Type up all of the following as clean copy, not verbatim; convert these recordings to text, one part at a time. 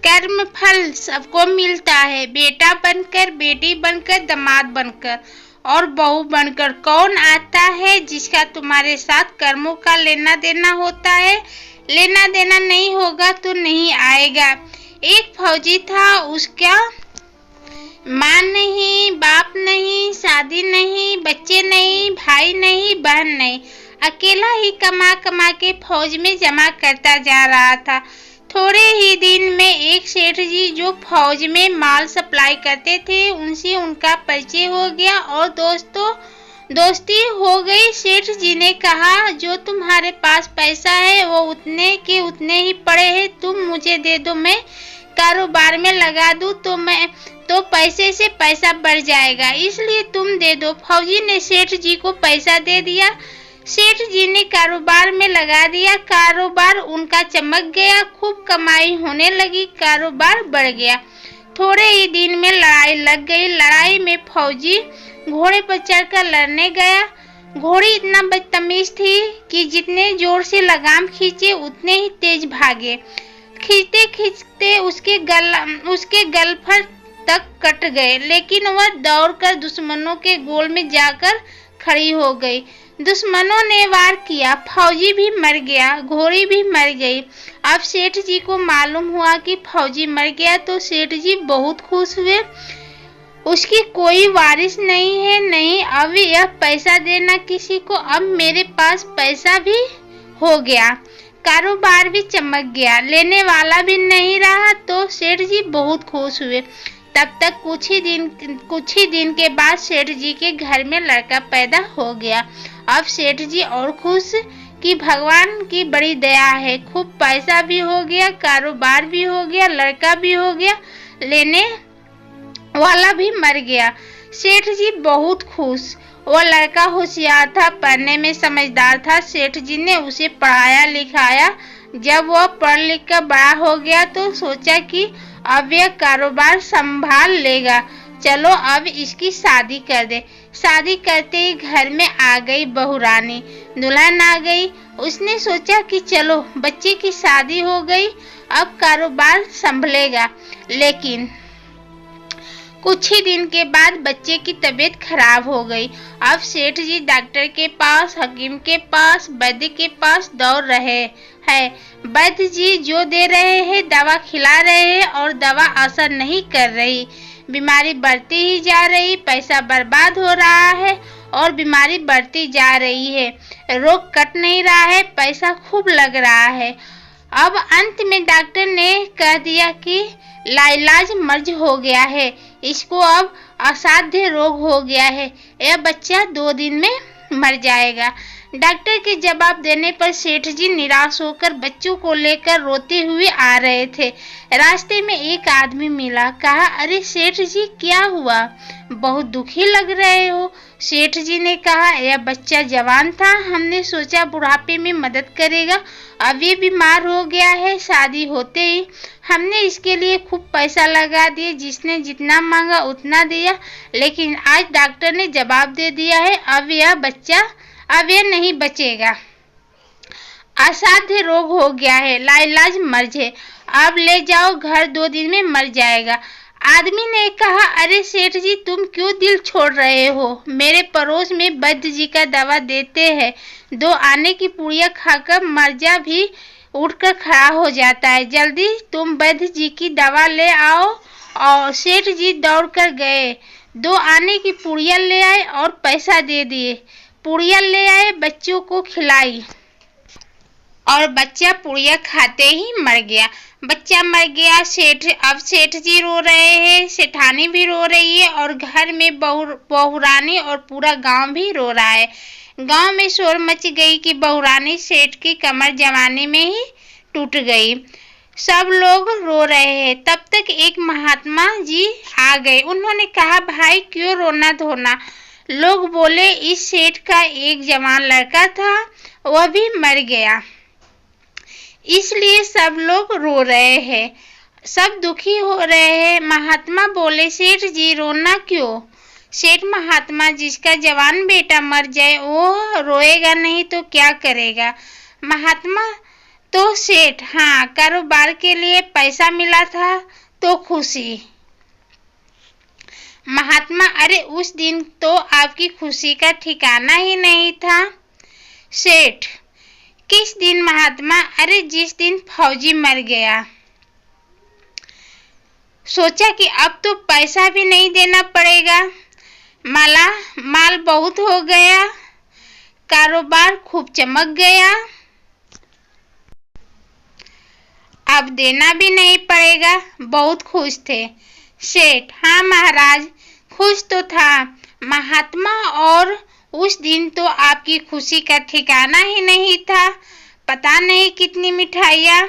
कर्म फल सबको मिलता है, बेटा बनकर, बेटी बनकर, दामाद बनकर और बहू बनकर। कौन आता है जिसका तुम्हारे साथ कर्मों का लेना देना होता है? लेना देना नहीं होगा तो नहीं आएगा। एक फौजी था, उसका माँ नहीं, बाप नहीं, शादी नहीं, बच्चे नहीं, भाई नहीं, बहन नहीं, अकेला ही कमा कमा के फौज में जमा करता जा रहा था। थोड़े ही दिन में एक सेठ जी जो फौज में माल सप्लाई करते थे, उनसे उनका परिचय हो गया और दोस्ती हो गई। सेठ जी ने कहा, जो तुम्हारे पास पैसा है वो उतने के उतने ही पड़े हैं, तुम मुझे दे दो, मैं कारोबार में लगा दूं तो पैसे से पैसा बढ़ जाएगा, इसलिए तुम दे दो। फौजी ने सेठ जी को पैसा दे दिया। सेठ जी ने कारोबार में लगा दिया। कारोबार उनका चमक गया, खूब कमाई होने लगी, कारोबार बढ़ गया। थोड़े ही दिन में लड़ाई लग गई। लड़ाई में फौजी घोड़े पर चढ़कर लड़ने गया। घोड़ी इतना बदतमीज थी कि जितने जोर से लगाम खींचे उतने ही तेज भागे। खींचते खींचते उसके गलफर तक कट गए, लेकिन वह दौड़कर दुश्मनों के गोल में जाकर खड़ी हो गई। दुश्मनों ने वार किया, फौजी भी मर गया, घोड़ी भी मर गई। अब सेठ जी को मालूम हुआ कि फौजी मर गया तो सेठ जी बहुत खुश हुए। उसकी कोई वारिस नहीं है, नहीं अब यह पैसा देना किसी को, अब मेरे पास पैसा भी हो गया, कारोबार भी चमक गया, लेने वाला भी नहीं रहा, तो सेठ जी बहुत खुश हुए। तब तक कुछ ही दिन के बाद सेठ जी के घर में लड़का पैदा हो गया। अब सेठ जी और खुश कि भगवान की बड़ी दया है, खूब पैसा भी हो गया, कारोबार भी हो गया, लड़का भी हो गया, लेने वाला भी मर गया। सेठ जी बहुत खुश। वो लड़का होशियार था, पढ़ने में समझदार था। सेठ जी ने उसे पढ़ाया लिखाया। जब वह पढ़ लिख कर बड़ा हो गया तो सोचा कि अब यह कारोबार संभाल लेगा, चलो अब इसकी शादी कर दे। शादी करते ही घर में आ गई बहुरानी, दुल्हन आ गई। उसने सोचा कि चलो बच्चे की शादी हो गई, अब कारोबार संभलेगा। लेकिन कुछ ही दिन के बाद बच्चे की तबीयत खराब हो गई। अब सेठ जी डॉक्टर के पास, हकीम के पास, वैद्य के पास दौड़ रहे हैं। वैद्य जी जो दे रहे हैं, दवा खिला रहे हैं और दवा असर नहीं कर रही। बीमारी बढ़ती ही जा रही, पैसा बर्बाद हो रहा है और बीमारी बढ़ती जा रही है। रोग कट नहीं रहा है, पैसा खूब लग रहा है। अब अंत में डॉक्टर ने कह दिया कि लाइलाज मर्ज हो गया है, इसको अब असाध्य रोग हो गया है, यह बच्चा 2 दिन में मर जाएगा। डॉक्टर के जवाब देने पर सेठ जी निराश होकर बच्चों को लेकर रोते हुए आ रहे थे। रास्ते में एक आदमी मिला, कहा, अरे सेठ जी क्या हुआ, बहुत दुखी लग रहे हो। सेठ जी ने कहा, यह बच्चा जवान था, हमने सोचा बुढ़ापे में मदद करेगा, अब ये बीमार हो गया है। शादी होते ही हमने इसके लिए खूब पैसा लगा दिए, जिसने जितना मांगा उतना दिया, लेकिन आज डॉक्टर ने जवाब दे दिया है, अब यह नहीं बचेगा, असाध्य रोग हो गया है, लाइलाज मर्ज है, अब ले जाओ घर, 2 दिन में मर जाएगा। आदमी ने कहा, अरे सेठ जी तुम क्यों दिल छोड़ रहे हो, मेरे पड़ोस में वैद्य जी का दवा देते हैं, 2 आने की पुड़िया खाकर मर्जा भी उठकर खड़ा हो जाता है, जल्दी तुम वैद्य जी की दवा ले आओ। और सेठ जी दौड़कर गए, 2 आने की पुड़िया ले आए और पैसा दे दिए। पुड़िया ले आए, बच्चों को खिलाई और बच्चा पुड़िया खाते ही मर गया। बच्चा मर गया। अब सेठ जी रो रहे हैं, सेठानी भी रो रही है और घर में बहुरानी और पूरा गांव भी रो रहा है। गांव में शोर मच गई कि बहुरानी सेठ की कमर जवानी में ही टूट गई। सब लोग रो रहे हैं। तब तक एक महात्मा जी आ गए। उन्होंने कहा, भाई क्यों रोना धोना। लोग बोले, इस सेठ का एक जवान लड़का था, वह भी मर गया, इसलिए सब लोग रो रहे हैं, सब दुखी हो रहे हैं। महात्मा बोले, सेठ जी रोना क्यों। सेठ महात्मा, जिसका जवान बेटा मर जाए वो रोएगा नहीं तो क्या करेगा। महात्मा तो सेठ, हाँ, कारोबार के लिए पैसा मिला था तो खुशी। महात्मा, अरे उस दिन तो आपकी खुशी का ठिकाना ही नहीं था। सेठ, किस दिन महात्मा? अरे जिस दिन फौजी मर गया। सोचा कि अब तो पैसा भी नहीं देना पड़ेगा, माल बहुत हो गया, कारोबार खूब चमक गया, अब देना भी नहीं पड़ेगा। बहुत खुश थे। सेठ, हाँ महाराज, खुश तो था महात्मा, और उस दिन तो आपकी खुशी का ठिकाना ही नहीं था। पता नहीं कितनी मिठाइयाँ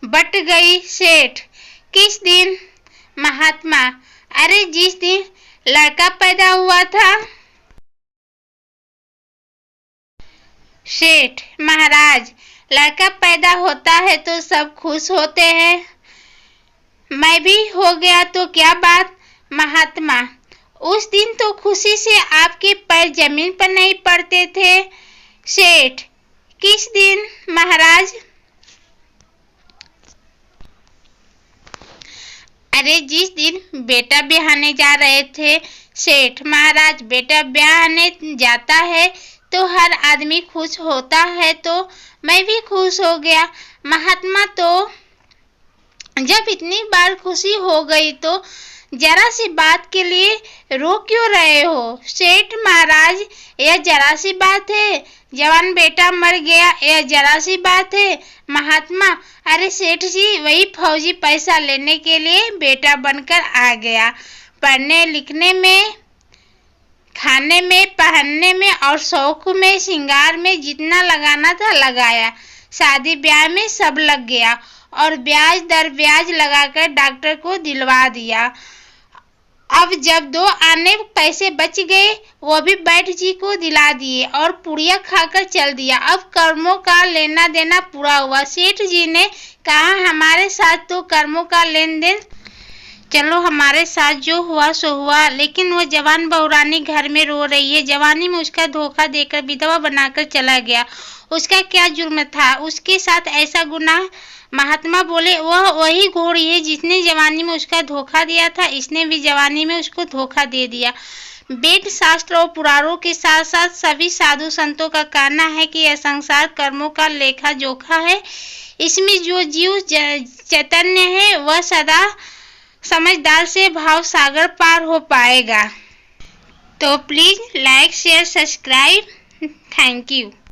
बट गई। सेठ, किस दिन? महात्मा, अरे जिस दिन लड़का पैदा हुआ था। सेठ, महाराज, लड़का पैदा होता है तो सब खुश होते हैं, मैं भी हो गया तो क्या बात। महात्मा, उस दिन तो खुशी से आपके पैर जमीन पर नहीं पड़ते थे। सेठ, किस दिन? महाराज, अरे जिस दिन बेटा ब्याहने जा रहे थे। सेठ, महाराज, बेटा ब्याहने जाता है तो हर आदमी खुश होता है, तो मैं भी खुश हो गया। महात्मा, तो जब इतनी बार खुशी हो गई तो जरा सी बात के लिए रो क्यों रहे हो? सेठ, महाराज, यह जरा सी बात है, जवान बेटा मर गया, यह जरा सी बात है। महात्मा, अरे सेठ जी, वही फौजी पैसा लेने के लिए बेटा बनकर आ गया। पढ़ने लिखने में, खाने में, पहनने में और शौक में, श्रृंगार में जितना लगाना था लगाया। शादी ब्याह में सब लग गया और ब्याज दर ब्याज लगाकर डॉक्टर को दिलवा दिया। अब जब 2 आने पैसे बच गए वो भी बैठ जी को दिला दिए और पुड़िया खाकर चल दिया। अब कर्मों का लेना देना पूरा हुआ। सेठ जी ने कहा, हमारे साथ तो कर्मों का लेन देन, चलो हमारे साथ जो हुआ सो हुआ, लेकिन वो जवान बहुरानी घर में रो रही है। जवानी में उसका धोखा देकर विधवा बनाकर चला गया, उसका क्या जुर्म था? उसके साथ ऐसा गुनाह। महात्मा बोले, वह वही घोड़ी है जिसने जवानी में उसका धोखा दिया था, इसने भी जवानी में उसको धोखा दे दिया। वेद शास्त्र और पुराणों के साथ साथ सभी साधु संतों का कहना है कि यह संसार कर्मों का लेखा जोखा है। इसमें जो जीव चैतन्य है वह सदा समझदार से भाव सागर पार हो पाएगा। तो please like, share, subscribe. Thank you.